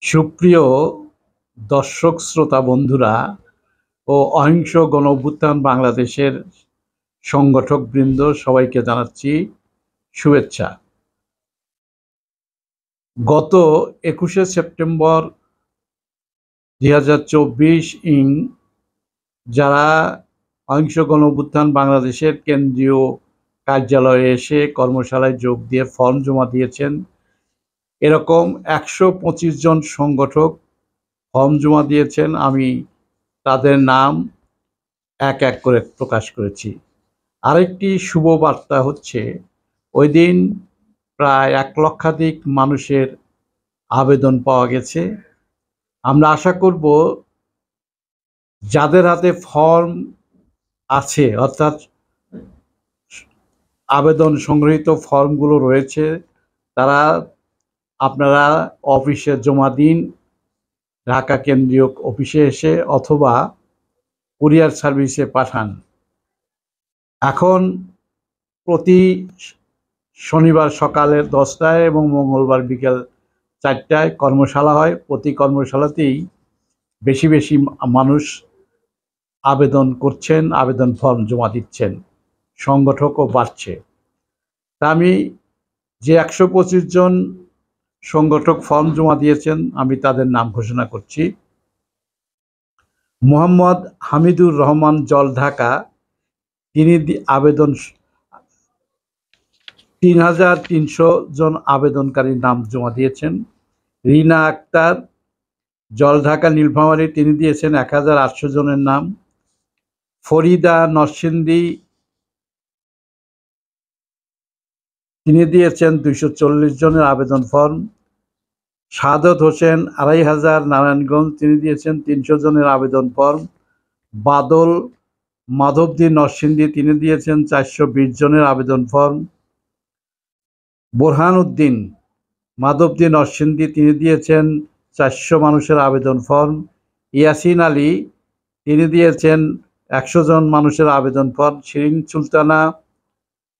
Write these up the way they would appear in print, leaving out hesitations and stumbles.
সুপ্রিয় দর্শক শ্রোতা বন্ধুরা ও অহিংস গণ অভ্যুত্থান বাংলাদেশের সংগঠকবৃন্দ, সবাইকে জানাচ্ছি শুভেচ্ছা। গত 21শে সেপ্টেম্বর 2024 যারা অহিংস গণ অভ্যুত্থান বাংলাদেশের কেন্দ্রীয় কার্যালয়ে এসে কর্মশালায় যোগ দিয়ে ফর্ম জমা দিয়েছেন, এরকম 125 জন সংগঠক ফর্ম জমা দিয়েছেন। আমি তাদের নাম এক এক করে প্রকাশ করেছি। আরেকটি শুভ বার্তা হচ্ছে, ওই দিন প্রায় 1 লক্ষাধিক মানুষের আবেদন পাওয়া গেছে। আমরা আশা করব যাদের হাতে ফর্ম আছে, অর্থাৎ আবেদন সংগৃহীত ফর্মগুলো রয়েছে, তারা আপনারা অফিসে জমা দিন, ঢাকা কেন্দ্রীয় অফিসে এসে, অথবা কুরিয়ার সার্ভিসে পাঠান। এখন প্রতি শনিবার সকালে 10টায় এবং মঙ্গলবার বিকেল 4টায় কর্মশালা হয়। প্রতি কর্মশালাতেই বেশি বেশি মানুষ আবেদন করছেন, আবেদন ফর্ম জমা দিচ্ছেন, সংগঠকও বাড়ছে। তা আমি যে 125 জন সংগঠক ফর্ম জমা দিয়েছেন, আমি তাদের নাম ঘোষণা করছি। মোহাম্মদ হামিদুর রহমান, জলঢাকা, তিনি আবেদন 3300 জন আবেদনকারীর নাম জমা দিয়েছেন। রিনা আক্তার, জলঢাকা, নীলফামারী, তিনি দিয়েছেন 1800 জনের নাম। ফরিদা নরসিংদী, তিনি দিয়েছেন 240 জনের আবেদন ফর্ম। সাদত হোসেন, 2500, নারায়ণগঞ্জ, তিনি দিয়েছেন 300 জনের আবেদন ফর্ম। বাদল মাধবদী, নরসিংদী, তিনি দিয়েছেন 420 জনের আবেদন ফর্ম। বোরহান উদ্দিন, মাধবদী, নরসিংদী, তিনি দিয়েছেন 400 মানুষের আবেদন ফর্ম। ইয়াসিন আলী, তিনি দিয়েছেন 100 জন মানুষের আবেদন ফর্ম। শিরিন সুলতানা,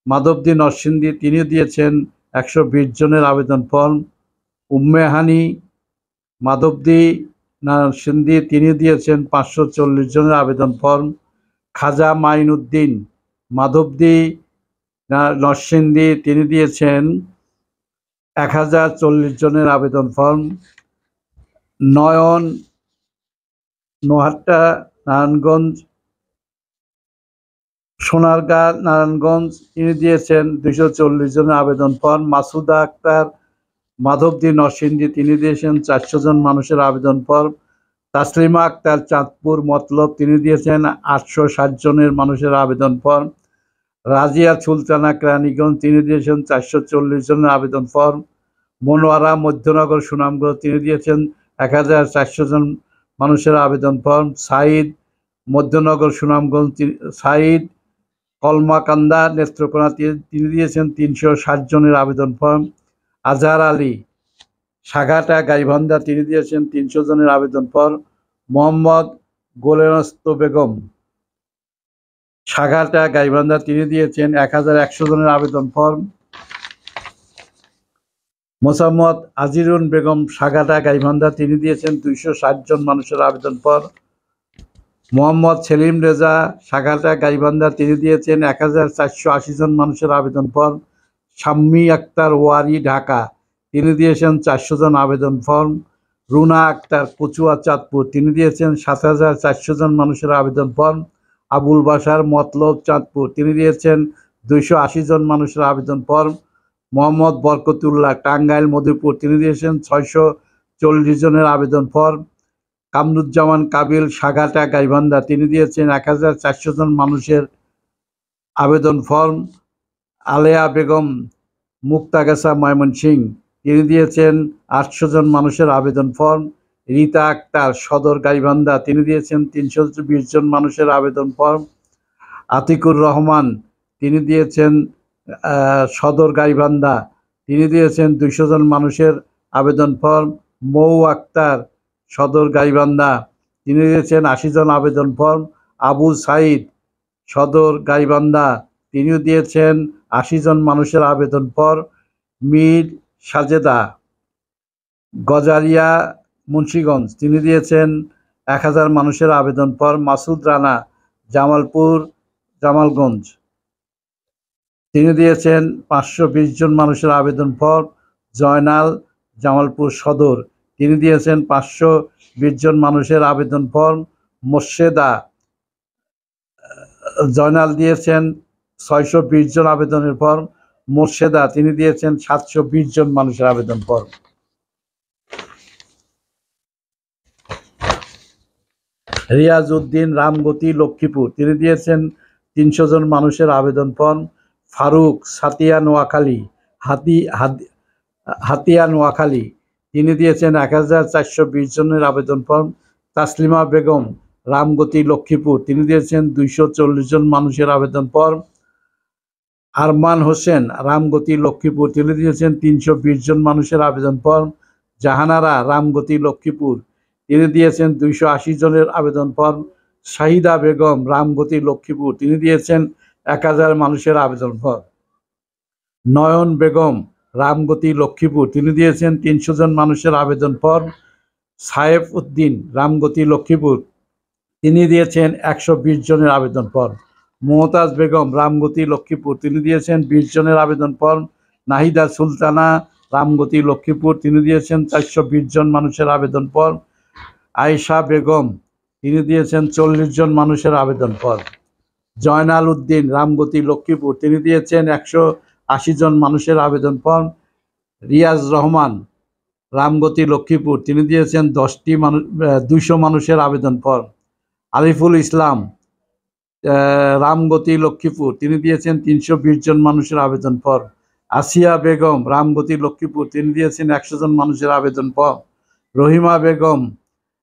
মাধবদী, নরসিংদী, তিনি দিয়েছেন 120 জনের আবেদন ফর্ম। উম্মে হানি, মাধবদী, নরসিংদী, তিনি দিয়েছেন 540 জনের আবেদন ফর্ম। খাজা মাইন উদ্দিন, মাধবদী, নরসিংদী, তিনি দিয়েছেন 1040 জনের আবেদন ফর্ম। নয়ন নোহাট্টা, নারায়ণগঞ্জ, সোনারগাঁ, নারায়ণগঞ্জ, তিনি দিয়েছেন 240 জনের আবেদন ফর্ম। মাসুদা আক্তার, মাধবদী, নরসিংদী, তিনি দিয়েছেন 400 জন মানুষের আবেদন ফর্ম। তাসলিমা আক্তার, চাঁদপুর, মতলব, তিনি দিয়েছেন 860 জনের মানুষের আবেদন ফর্ম। রাজিয়া সুলতানা, কেরানীগঞ্জ, তিনি দিয়েছেন 440 জনের আবেদন ফর্ম। মনোয়ারা, মধ্যনগর, সুনামগঞ্জ, তিনি দিয়েছেন 1400 জন মানুষের আবেদন ফর্ম। সাইদ, মধ্যনগর, সুনামগঞ্জ, সাইদ কলমাকান্দা, নেত্রকোনা, তিনি দিয়েছেন 360 জনের আবেদন ফর্ম। আজহার আলী, সাঘাটা, গাইবান্ধা, তিনি দিয়েছেন 300 জনের আবেদন ফর্ম। মোহাম্মদ গোলেনস্ত বেগম, সাঘাটা, গাইবান্ধা, তিনি দিয়েছেন 1100 জনের আবেদন ফর্ম। মোসাম্মদ আজিরুন বেগম, সাঘাটা, গাইবান্ধা, তিনি দিয়েছেন 260 জন মানুষের আবেদন ফর্ম। মোহাম্মদ সেলিম রেজা, সাঘাটা, গাইবান্ধা, তিনি দিয়েছেন 1480 জন মানুষের আবেদন ফর্ম। শাম্মী আক্তার ওয়ারি, ঢাকা, তিনি দিয়েছেন 400 জন আবেদন ফর্ম। রুনা আক্তার, কচুয়া, চাঁদপুর, তিনি দিয়েছেন 7400 জন মানুষের আবেদন ফর্ম। আবুল বাশার, মতলব, চাঁদপুর, তিনি দিয়েছেন 280 জন মানুষের আবেদন ফর্ম। মোহাম্মদ বরকতুল্লাহ, টাঙ্গাইল, মধুপুর, তিনি দিয়েছেন 640 জনের আবেদন ফর্ম। কামরুজ্জামান কাবিল, সাঘাটা, গাইবান্ধা, তিনি দিয়েছেন 1400 জন মানুষের আবেদন ফর্ম। আলেয়া বেগম, মুক্তাগাছা, ময়মনসিংহ, তিনি দিয়েছেন 800 জন মানুষের আবেদন ফর্ম। রীতা আক্তার, সদর, গাইবান্ধা, তিনি দিয়েছেন 320 জন মানুষের আবেদন ফর্ম। আতিকুর রহমান, তিনি দিয়েছেন সদর, গাইবান্ধা, তিনি দিয়েছেন 200 জন মানুষের আবেদন ফর্ম। মৌ আক্তার, সদর, গাইবান্ধা, তিনি দিয়েছেন 80 জন আবেদন ফর্ম। আবু সাইদ, সদর, গাইবান্ধা, তিনিও দিয়েছেন 80 জন মানুষের আবেদন ফর্ম। মীর সাজেদা, গজারিয়া, মুন্সিগঞ্জ, তিনি দিয়েছেন 1000 মানুষের আবেদন ফর্ম। মাসুদ রানা, জামালপুর জামালগঞ্জ, তিনি দিয়েছেন 520 জন মানুষের আবেদন ফর্ম। জয়নাল, জামালপুর সদর, তিনি দিয়েছেন 520 জন মানুষের আবেদন ফর্ম। মোর্শেদা, জয়নাল দিয়েছেন 620 জন আবেদনের ফর্ম। মোর্শেদা, তিনি দিয়েছেন 720 জন মানুষের আবেদন ফর্ম। রিয়াজ উদ্দিন, রামগতি লক্ষ্মীপুর, তিনি দিয়েছেন 300 জন মানুষের আবেদন ফর্ম। ফারুক, সাতিয়া নোয়াখালী, হাতিয়া নোয়াখালী, তিনি দিয়েছেন 1420 জনের আবেদন ফর্ম। তাসলিমা বেগম, রামগতি লক্ষ্মীপুর, তিনি দিয়েছেন 240 জন মানুষের আবেদন ফর্ম। আরমান হোসেন, রামগতি লক্ষ্মীপুর, তিনি দিয়েছেন 320 জন মানুষের আবেদন ফর্ম। জাহানারা, রামগতি লক্ষ্মীপুর, তিনি দিয়েছেন 280 জনের আবেদন ফর্ম। শাহিদা বেগম, রামগতি লক্ষ্মীপুর, তিনি দিয়েছেন 1000 মানুষের আবেদন ফর্ম। নয়ন বেগম, রামগতি লক্ষ্মীপুর, তিনি দিয়েছেন 300 জন মানুষের আবেদন ফর্ম। সায়েফ উদ্দিন, রামগতি লক্ষ্মীপুর, তিনি দিয়েছেন 120 জনের আবেদন ফর্ম। মমতাজ বেগম, রামগতি লক্ষ্মীপুর, তিনি দিয়েছেন 20 জনের আবেদন ফর্ম। নাহিদা সুলতানা, রামগতি লক্ষ্মীপুর, তিনি দিয়েছেন 420 জন মানুষের আবেদন ফর্ম। আয়েশা বেগম, তিনি দিয়েছেন 40 জন মানুষের আবেদন ফর্ম। জয়নাল উদ্দিন, রামগতি লক্ষ্মীপুর, তিনি দিয়েছেন 180 জন মানুষের আবেদন ফর্ম। রিয়াজ রহমান, রামগতি লক্ষ্মীপুর, তিনি দিয়েছেন 200 মানুষের আবেদন ফর্ম। আরিফুল ইসলাম, রামগতি লক্ষ্মীপুর, তিনি দিয়েছেন 320 জন মানুষের আবেদন ফর্ম। আসিয়া বেগম, রামগতি লক্ষ্মীপুর, তিনি দিয়েছেন 100 জন মানুষের আবেদন ফর্ম। রহিমা বেগম,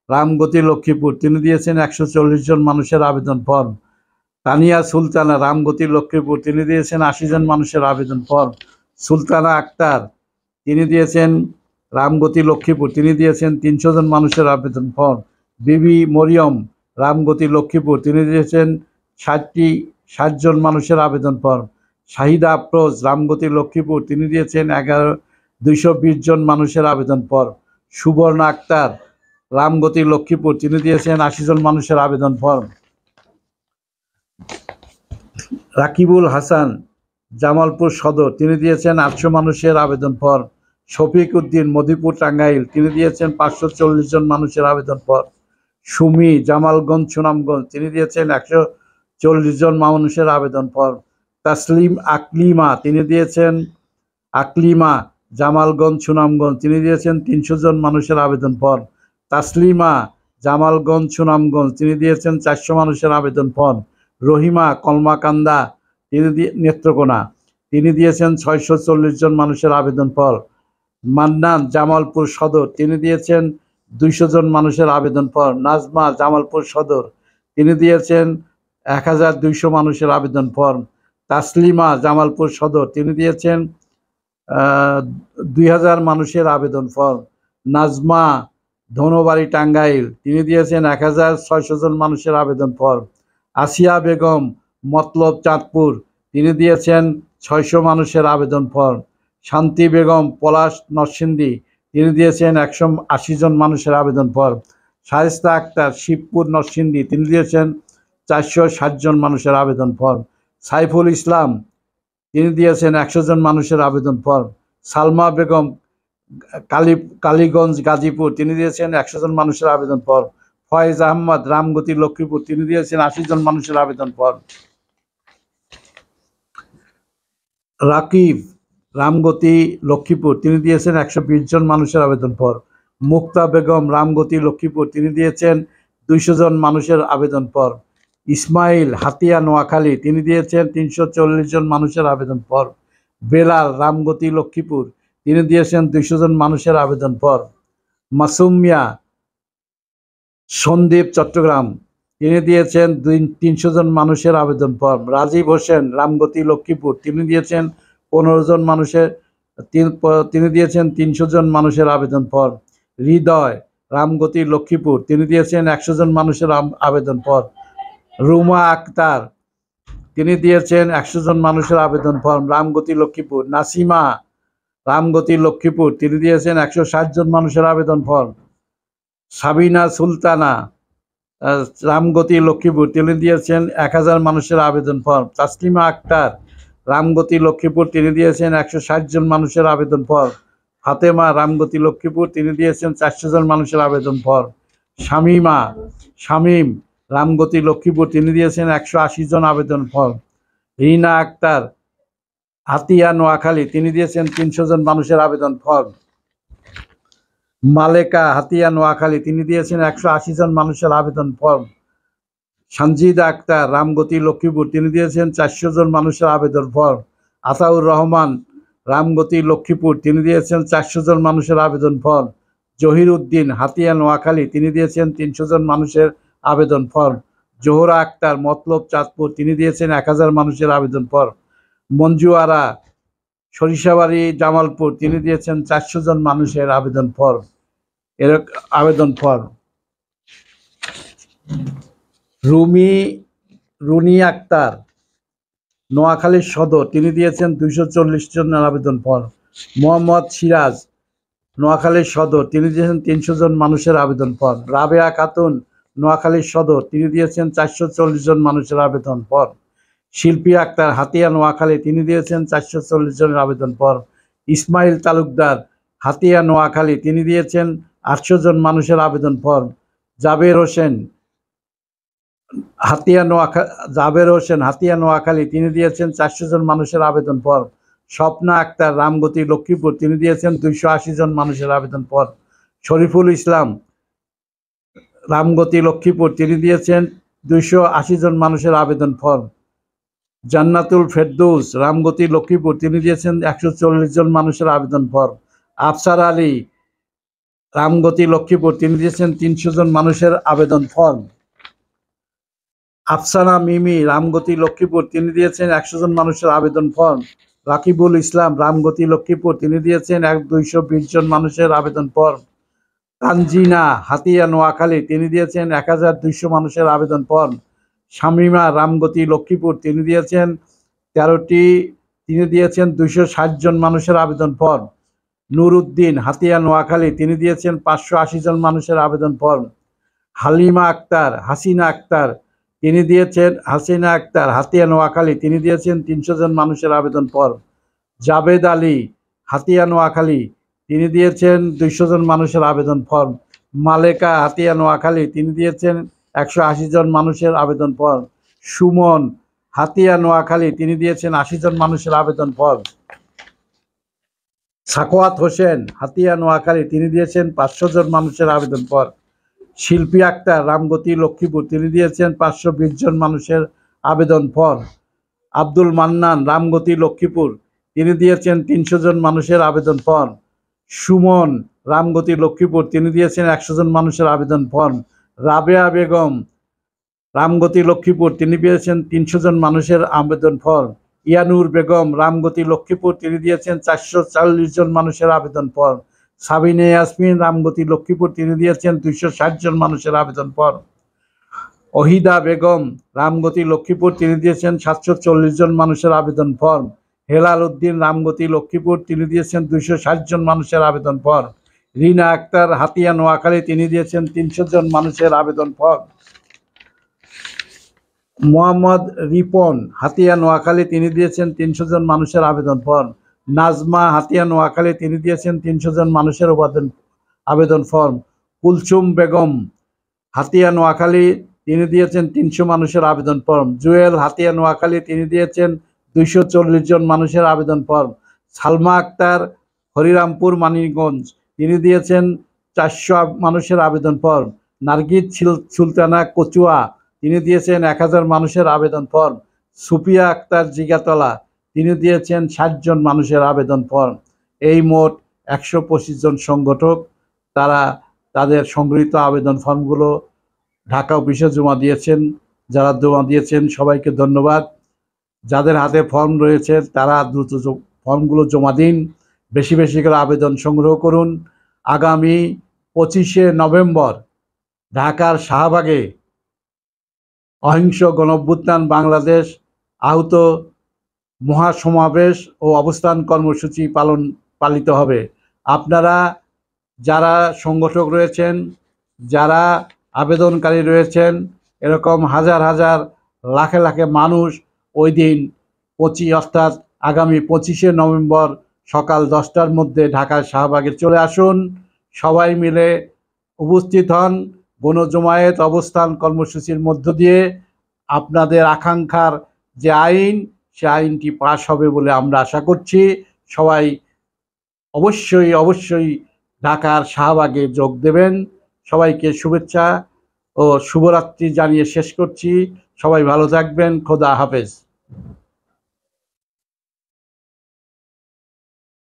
রামগতি লক্ষ্মীপুর, তিনি দিয়েছেন 140 জন মানুষের আবেদন ফর্ম। তানিয়া সুলতানা, রামগতি লক্ষ্মীপুর, তিনি দিয়েছেন 80 জন মানুষের আবেদন ফর্ম। সুলতানা আক্তার, তিনি দিয়েছেন রামগতি লক্ষ্মীপুর, তিনি দিয়েছেন 300 জন মানুষের আবেদন ফর্ম। বিবি মরিয়ম, রামগতি লক্ষ্মীপুর, তিনি দিয়েছেন 60 জন মানুষের আবেদন ফর্ম। শাহিদা আফরোজ, রামগতি লক্ষ্মীপুর, তিনি দিয়েছেন 220 জন মানুষের আবেদন ফর্ম। সুবর্ণা আক্তার, রামগতি লক্ষ্মীপুর, তিনি দিয়েছেন 80 জন মানুষের আবেদন ফর্ম। রাকিবুল হাসান, জামালপুর সদর, তিনি দিয়েছেন 800 মানুষের আবেদন ফর্ম। শফিক উদ্দিন, মদিপুর টাঙ্গাইল, তিনি দিয়েছেন 540 জন মানুষের আবেদন ফর্ম। সুমি, জামালগঞ্জ সুনামগঞ্জ, তিনি দিয়েছেন 140 জন মানুষের আবেদন ফর্ম। তাসলিম আকলিমা, তিনি দিয়েছেন জামালগঞ্জ সুনামগঞ্জ, তিনি দিয়েছেন 300 জন মানুষের আবেদন ফর্ম। তাসলিমা, জামালগঞ্জ সুনামগঞ্জ, তিনি দিয়েছেন 400 মানুষের আবেদন ফর্ম। রহিমা, কলমাকান্দা, তিনি নেত্রকোনা, তিনি দিয়েছেন 640 জন মানুষের আবেদন ফর্ম। মান্নান, জামালপুর সদর, তিনি দিয়েছেন 200 জন মানুষের আবেদন ফর্ম। নাজমা, জামালপুর সদর, তিনি দিয়েছেন 1200 মানুষের আবেদন ফর্ম। তাসলিমা, জামালপুর সদর, তিনি দিয়েছেন 2000 মানুষের আবেদন ফর্ম। নাজমা, ধনবাড়ি টাঙ্গাইল, তিনি দিয়েছেন 1600 জন মানুষের আবেদন ফর্ম। আসিয়া বেগম, মতলব চাঁদপুর, তিনি দিয়েছেন 600 মানুষের আবেদন ফর্ম। শান্তি বেগম, পলাশ নরসিংদী, তিনি দিয়েছেন 180 জন মানুষের আবেদন ফর্ম। শায়েস্তা আক্তার, শিবপুর নরসিংদী, তিনি দিয়েছেন 460 জন মানুষের আবেদন ফর্ম। সাইফুল ইসলাম, তিনি দিয়েছেন 100 জন মানুষের আবেদন ফর্ম। সালমা বেগম, কালীগঞ্জ গাজীপুর, তিনি দিয়েছেন 100 জন মানুষের আবেদন ফর্ম। ফয়েজ আহমদ, রামগতি লক্ষ্মীপুর, তিনি দিয়েছেন 80 জন মানুষের আবেদন ফর্ম। রাকিব, রামগতি লক্ষ্মীপুর, তিনি দিয়েছেন 120 জন মানুষের আবেদন ফর্ম। মুক্তা বেগম, রামগতি লক্ষ্মীপুর, তিনি দিয়েছেন 200 জন মানুষের আবেদন ফর্ম। ইসমাইল, হাতিয়া নোয়াখালী, তিনি দিয়েছেন 340 জন মানুষের আবেদন ফর্ম। বেলাল, রামগতি লক্ষ্মীপুর, তিনি দিয়েছেন 200 জন মানুষের আবেদন ফর্ম। মাসুম মিয়া, সন্দ্বীপ চট্টগ্রাম, তিনি দিয়েছেন 300 জন মানুষের আবেদন ফর্ম। রাজীব হোসেন, রামগতি লক্ষ্মীপুর, তিনি দিয়েছেন 15 জন মানুষের, তিনি দিয়েছেন 300 জন মানুষের আবেদন ফর্ম। হৃদয়, রামগতি লক্ষ্মীপুর, তিনি দিয়েছেন 100 জন মানুষের আবেদন ফর্ম। রুমা আক্তার, তিনি দিয়েছেন 100 জন মানুষের আবেদন ফর্ম, রামগতি লক্ষ্মীপুর। নাসিমা, রামগতি লক্ষ্মীপুর, তিনি দিয়েছেন 160 জন মানুষের আবেদন ফর্ম। সাবিনা সুলতানা রামগতি লক্ষ্মীপুর তিনি দিয়েছেন 1000 মানুষের আবেদন ফর্ম। তাসলিমা আক্তার রামগতি লক্ষ্মীপুর তিনি দিয়েছেন 160 জন মানুষের আবেদন ফর্ম। ফাতেমা রামগতি লক্ষ্মীপুর তিনি দিয়েছেন 400 জন মানুষের আবেদন ফর্ম। শামীম রামগতি লক্ষ্মীপুর তিনি দিয়েছেন 180 জন আবেদন ফর্ম। রিনা আক্তার হাতিয়া নোয়াখালী তিনি দিয়েছেন 300 জন মানুষের আবেদন ফর্ম। মালেকা হাতিয়া নোয়াখালী তিনি দিয়েছেন 180 জন মানুষের আবেদন ফর্ম। সঞ্জিদা আক্তার রামগতি লক্ষ্মীপুর তিনি দিয়েছেন 400 জন মানুষের আবেদন ফর্ম। আতাউর রহমান রামগতি লক্ষ্মীপুর তিনি দিয়েছেন 400 জন মানুষের আবেদন ফর্ম। জহির উদ্দিন হাতিয়া নোয়াখালী তিনি দিয়েছেন 300 জন মানুষের আবেদন ফর্ম। জোহরা আক্তার মতলব চাঁদপুর তিনি দিয়েছেন 1000 মানুষের আবেদন ফর্ম। মঞ্জু আরা সরিষাবাড়ি জামালপুর তিনি দিয়েছেন 400 জন মানুষের আবেদন ফর্ম। আবেদন ফর্ম। রুনি আক্তার নোয়াখালী সদর তিনি দিয়েছেন 240 জনের আবেদন ফর্ম। মোহাম্মদ সিরাজ নোয়াখালী সদর তিনি দিয়েছেন 300 জন মানুষের আবেদন ফর্ম। রাবেয়া খাতুন নোয়াখালী সদর তিনি দিয়েছেন 440 জন মানুষের আবেদন ফর্ম। শিল্পী আক্তার হাতিয়া নোয়াখালী তিনি দিয়েছেন 440 জনের আবেদন ফর্ম। ইসমাইল তালুকদার হাতিয়া নোয়াখালী তিনি দিয়েছেন 800 জন মানুষের আবেদন ফর্ম। জাবের হোসেন হাতিয়া নোয়াখালী তিনি দিয়েছেন 400 জন মানুষের আবেদন ফর্ম। স্বপ্না আক্তার রামগতি লক্ষ্মীপুর তিনি দিয়েছেন 280 জন মানুষের আবেদন ফর্ম। শরীফুল ইসলাম রামগতি লক্ষ্মীপুর তিনি দিয়েছেন 280 জন মানুষের আবেদন ফর্ম। জান্নাতুল ফেরদৌস রামগতি লক্ষ্মীপুর তিনি দিয়েছেন 140 জন মানুষের আবেদন ফর্ম। আফসার আলী রামগতি লক্ষ্মীপুর তিনি দিয়েছেন 300 জন মানুষের আবেদন ফর্ম। আফসানা মিমি রামগতি লক্ষ্মীপুর তিনি দিয়েছেন 100 জন মানুষের আবেদন ফর্ম। রাকিবুল ইসলাম রামগতি লক্ষ্মীপুর তিনি দিয়েছেন 220 জন মানুষের আবেদন ফর্ম। তানজিনা হাতিয়া নোয়াখালী তিনি দিয়েছেন 1200 মানুষের আবেদন ফর্ম। শামিমা রামগতি লক্ষ্মীপুর তিনি দিয়েছেন 260 জন মানুষের আবেদন ফর্ম। নুরউদ্দিন হাতিয়া নোয়াখালী তিনি দিয়েছেন 580 জন মানুষের আবেদন ফর্ম। হাসিনা আক্তার হাতিয়া নোয়াখালী তিনি দিয়েছেন 300 জন মানুষের আবেদন ফর্ম। জাবেদ আলী হাতিয়া নোয়াখালী তিনি দিয়েছেন 200 জন মানুষের আবেদন ফর্ম। মালেকা হাতিয়া নোয়াখালী তিনি দিয়েছেন 180 জন মানুষের আবেদন ফর্ম। সুমন হাতিয়া নোয়াখালী তিনি দিয়েছেন 80 জন মানুষের আবেদন ফর্ম। সাকওয়াত হোসেন হাতিয়া নোয়াখালী তিনি দিয়েছেন 500 জন মানুষের আবেদন ফর্ম। শিল্পী আক্তার রামগতি লক্ষ্মীপুর তিনি দিয়েছেন 520 জন মানুষের আবেদন ফর্ম। আব্দুল মান্নান রামগতি লক্ষ্মীপুর তিনি দিয়েছেন 300 জন মানুষের আবেদন ফর্ম। সুমন রামগতি লক্ষ্মীপুর তিনি দিয়েছেন 100 জন মানুষের আবেদন ফর্ম। রাবেয়া বেগম রামগতি লক্ষ্মীপুর তিনি দিয়েছেন 300 জন মানুষের আবেদন ফর্ম। ইয়ানুর বেগম রামগতি লক্ষ্মীপুর তিনি দিয়েছেন 440 জন মানুষের আবেদন ফর্ম। সাবিনে ইয়াসমিন রামগতি লক্ষ্মীপুর তিনি দিয়েছেন 260 জন মানুষের আবেদন ফর্ম। ওহিদা বেগম রামগতি লক্ষ্মীপুর তিনি দিয়েছেন 740 জন মানুষের আবেদন ফর্ম। হেলাল উদ্দিন রামগতি লক্ষ্মীপুর তিনি দিয়েছেন 260 জন মানুষের আবেদন ফর্ম। রিনা আক্তার হাতিয়া নোয়াখালী তিনি দিয়েছেন 300 জন মানুষের আবেদন ফর্ম। মোহাম্মদ রিপন হাতিয়া নোয়াখালী তিনি দিয়েছেন 300 জন মানুষের আবেদন ফর্ম। নাজমা হাতিয়া নোয়াখালী তিনি দিয়েছেন 300 জন মানুষের আবেদন ফর্ম। কুলসুম বেগম হাতিয়া নোয়াখালী তিনি দিয়েছেন 300 মানুষের আবেদন ফর্ম। জুয়েল হাতিয়া নোয়াখালী তিনি দিয়েছেন 240 জন মানুষের আবেদন ফর্ম। সালমা আক্তার হরিরামপুর মানিকগঞ্জ তিনি দিয়েছেন 400 মানুষের আবেদন ফর্ম। নার্গিস সুলতানা কচুয়া তিনি দিয়েছেন 1000 মানুষের আবেদন ফর্ম। সুফিয়া আক্তার জিগাতলা তিনি দিয়েছেন 60 জন মানুষের আবেদন ফর্ম। এই মোট 125 জন সংগঠক তারা তাদের সংগৃহীত আবেদন ফর্মগুলো ঢাকা অফিসে জমা দিয়েছেন। যারা জমা দিয়েছেন সবাইকে ধন্যবাদ। যাদের হাতে ফর্ম রয়েছে তারা দ্রুত ফর্মগুলো জমা দিন, বেশি বেশি করে আবেদন সংগ্রহ করুন। আগামী 25শে নভেম্বর ঢাকার শাহবাগে অহিংস গণঅভ্যুত্থান বাংলাদেশ আহত মহাসমাবেশ ও অবস্থান কর্মসূচি পালিত হবে। আপনারা যারা সংগঠক রয়েছেন যারা আবেদনকারী রয়েছেন, এরকম হাজার হাজার লাখে লাখে মানুষ ওই দিন অর্থাৎ আগামী 25শে নভেম্বর সকাল 10টার মধ্যে ঢাকার শাহবাগে চলে আসুন। সবাই মিলে উপস্থিত হন। গণজমায়েত অবস্থান কর্মসূচির মধ্য দিয়ে আপনাদের আকাঙ্ক্ষার যে আইন, সে আইনটি পাশ হবে বলে আমরা আশা করছি। সবাই অবশ্যই অবশ্যই ঢাকার শাহবাগে যোগ দেবেন। সবাইকে শুভেচ্ছা ও শুভরাত্রি জানিয়ে শেষ করছি। সবাই ভালো থাকবেন। খোদা হাফেজ।